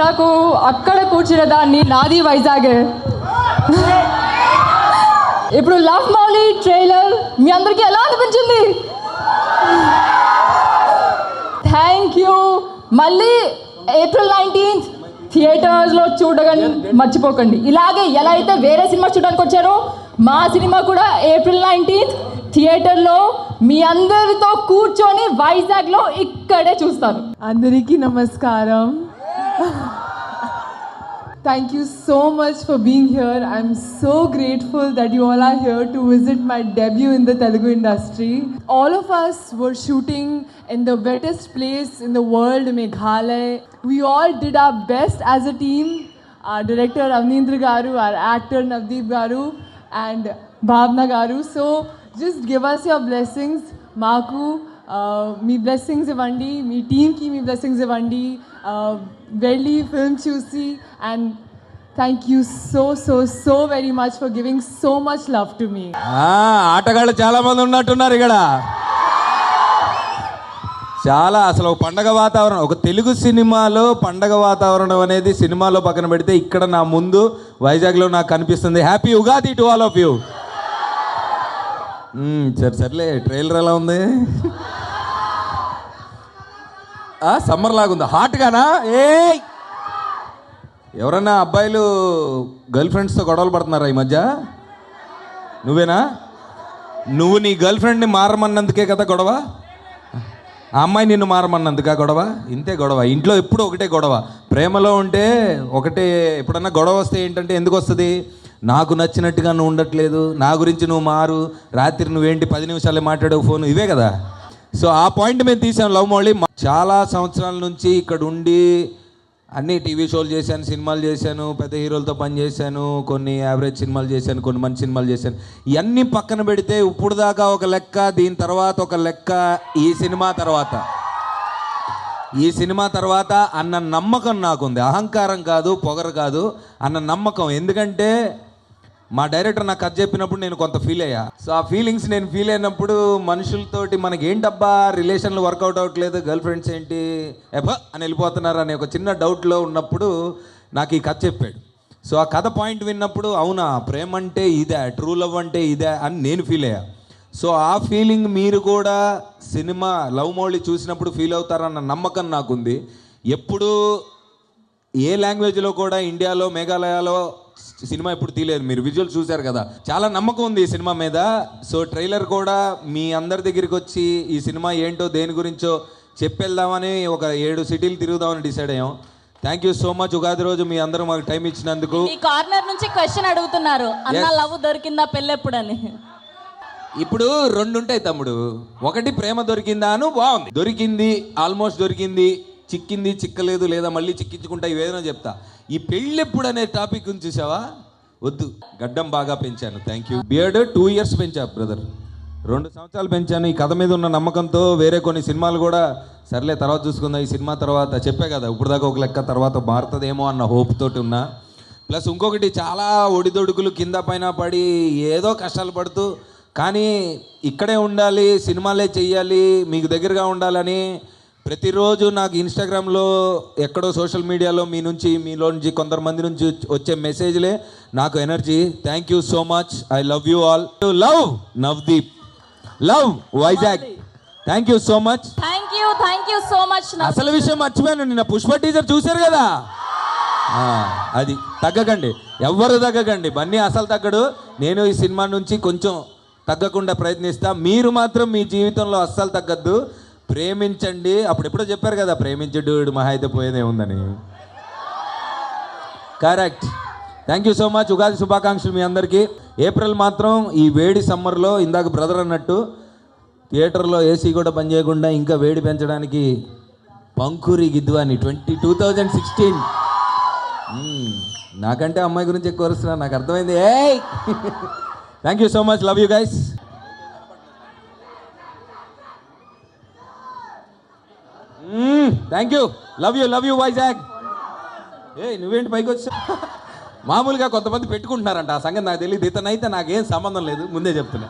నాకు అక్కడ కూర్చున్న దాన్ని నాది వైజాగ్. ఇప్పుడు లవ్ మౌలి ట్రైలర్ మీ అందరికీ ఎలా అనిపించింది? Thank you. మళ్ళీ April 19th థియేటర్స్లో చూడగానే మర్చిపోకండి. ఇలాగే ఎలా అయితే వేరే సినిమా చూడడానికి వచ్చారో మా సినిమా కూడా April 19th థియేటర్లో మీ అందరితో కూర్చొని వైజాగ్లో ఇక్కడే చూస్తాను. అందరికీ నమస్కారం. Thank you so much for being here. I'm so grateful that you all are here to visit my debut in the Telugu industry. All of us were shooting in the wettest place in the world, Meghalaya. We all did our best as a team. Our director Avneendra Garu, our actor Navdeep Garu and Bhavna Garu. So just give us your blessings. Maku, మీ blessings ఇవ్వండి, మీ టీమ్కి మీ blessings ఇవ్వండి, వెళ్ళి film చూసి. And thank you so so so very much for giving so much love to మీ. ఆటగాళ్ళు చాలా మంది ఉన్నట్టున్నారు ఇక్కడ. చాలా అసలు ఒక పండగ వాతావరణం, ఒక తెలుగు సినిమాలో పండగ వాతావరణం అనేది సినిమాలో పక్కన పెడితే ఇక్కడ నా ముందు వైజాగ్లో నాకు కనిపిస్తుంది. Happy Ugadi to all of you. సర్లే, ట్రైలర్ ఎలా ఉంది? సమ్మర్ లాగుందా? హాట్గానా? ఎవరన్నా అబ్బాయిలు గర్ల్ ఫ్రెండ్స్తో గొడవలు పడుతున్నారా ఈ మధ్య? నువ్వేనా? నువ్వు నీ గర్ల్ ఫ్రెండ్ని మారమన్నందుకే కదా గొడవ? ఆ అమ్మాయి నిన్ను మారమన్నందుకా గొడవ? ఇంతే గొడవ. ఇంట్లో ఎప్పుడు ఒకటే గొడవ. ప్రేమలో ఉంటే ఒకటే. ఎప్పుడన్నా గొడవ వస్తే ఏంటంటే ఎందుకు వస్తుంది? నాకు నచ్చినట్టుగా నువ్వు ఉండట్లేదు, నా గురించి నువ్వు మారు, రాత్రి నువ్వేంటి 10 నిమిషాలే మాట్లాడవు ఫోన్, ఇవే కదా. సో ఆ పాయింట్ మేము తీసాం లవ్ మౌళి. చాలా సంవత్సరాల నుంచి ఇక్కడ ఉండి అన్ని టీవీ షోలు చేశాను, సినిమాలు చేశాను, పెద్ద హీరోలతో పనిచేశాను, కొన్ని యావరేజ్ సినిమాలు చేశాను, కొన్ని మంచి సినిమాలు చేశాను. ఇవన్నీ పక్కన పెడితే ఇప్పుడు దాకా ఒక లెక్క, దీని తర్వాత ఒక లెక్క, ఈ సినిమా తర్వాత అన్న నమ్మకం నాకుంది. అహంకారం కాదు, పొగరు కాదు, అన్న నమ్మకం. ఎందుకంటే మా డైరెక్టర్ నాకు కథ చెప్పినప్పుడు నేను కొంత ఫీల్ అయ్యా. సో ఆ ఫీలింగ్స్ నేను ఫీల్ అయినప్పుడు మనుషులతోటి మనకి ఏంటబ్బా రిలేషన్లు వర్కౌట్ అవ్వట్లేదు, గర్ల్ ఫ్రెండ్స్ ఏంటి అని వెళ్ళిపోతున్నారు అనే ఒక చిన్న డౌట్లో ఉన్నప్పుడు నాకు ఈ కథ చెప్పాడు. సో ఆ కథ పాయింట్ విన్నప్పుడు అవునా, ప్రేమ అంటే ఇదే, ట్రూ లవ్ అంటే ఇదే అని నేను ఫీల్ అయ్యా. సో ఆ ఫీలింగ్ మీరు కూడా సినిమా లవ్ మౌళి చూసినప్పుడు ఫీల్ అవుతారన్న నమ్మకం నాకుంది. ఎప్పుడు ఏ లాంగ్వేజ్లో కూడా ఇండియాలో మేఘాలయలో సినిమా ఎప్పుడు తీయలేదు. మీరు విజువల్ చూశారు కదా, చాలా నమ్మకం ఉంది ఈ సినిమా మీద. సో ట్రైలర్ కూడా మీ అందరి దగ్గరికి వచ్చి ఈ సినిమా ఏంటో దేని గురించో చెప్పేద్దామని ఒక 7 సిటీలు తిరుగుదామని డిసైడ్ అయ్యాం. Thank you so much. Ugadi రోజు మీ అందరూ మాకు టైం ఇచ్చినందుకు. ఈ కార్నర్ నుంచి క్వశ్చన్ అడుగుతున్నారు, అన్న లవ్ దొరికిందా పెళ్ళెప్పుడని. ఇప్పుడు 2 ఉంటాయి తమ్ముడు. ఒకటి ప్రేమ దొరికిందా అను, బాగుంది, దొరికింది, ఆల్మోస్ట్ దొరికింది, చిక్కింది, చిక్కలేదు, లేదా మళ్ళీ చిక్కించుకుంటా, ఇవేదైనా చెప్తా. ఈ పెళ్ళెప్పుడు అనే టాపిక్ గురించి చూసావా? వద్దు. గడ్డం బాగా పెంచాను, థ్యాంక్ యూ. బియర్డ్ 2 years పెంచా బ్రదర్, 2 సంవత్సరాలు పెంచాను. ఈ కథ మీద ఉన్న నమ్మకంతో వేరే కొన్ని సినిమాలు కూడా సర్లే తర్వాత చూసుకుందాం, ఈ సినిమా తర్వాత చెప్పే కదా ఇప్పుడు దాకా ఒక లెక్క, తర్వాత మారుతుందేమో అన్న హోప్ తోటి ఉన్నా. ప్లస్ ఇంకొకటి, చాలా ఒడిదొడుకులు కింద పైన పడి ఏదో కష్టాలు పడుతూ, కానీ ఇక్కడే ఉండాలి, సినిమాలే చెయ్యాలి, మీకు దగ్గరగా ఉండాలని ప్రతిరోజు నాకు ఇన్స్టాగ్రామ్లో ఎక్కడో సోషల్ మీడియాలో మీలో నుంచి కొంతమంది నుంచి వచ్చే మెసేజ్లే నాకు energy. Thank you so much. I love you all. Love Navdeep, love Vizag. Thank you so much. Thank you so much. అసలు విషయం మర్చిపోయాను, నిన్న పుష్ప టీజర్ చూశారు కదా, అది తగ్గకండి, ఎవ్వరు తగ్గకండి. బన్నీ అసలు తగ్గడు. నేను ఈ సినిమా నుంచి కొంచెం తగ్గకుండా ప్రయత్నిస్తా. మీరు మాత్రం మీ జీవితంలో అస్సలు తగ్గద్దు, ప్రేమించండి. అప్పుడు ఎప్పుడో చెప్పారు కదా, ప్రేమించడు మహా అయితే పోయేదే ఉందని. Correct. Thank you so much. Ugadi శుభాకాంక్షలు మీ అందరికీ. ఏప్రిల్ మాత్రం ఈ వేడి సమ్మర్లో ఇందాక బ్రదర్ అన్నట్టు థియేటర్లో ఏసీ కూడా పనిచేయకుండా ఇంకా వేడి పెంచడానికి పంకురి గిద్వాని 2016. నాకంటే అమ్మాయి గురించి ఎక్కువ వస్తున్నా, నాకు అర్థమైంది. Thank you so much. Love you guys. Thank you. Love you Vizag. నువ్వేంటి పైకి వచ్చా? మామూలుగా కొంతమంది పెట్టుకుంటున్నారంట, ఆ సంగతి నాకు తెలియదు. ఇతనైతే నాకేం సంబంధం లేదు, ముందే చెప్తున్నా.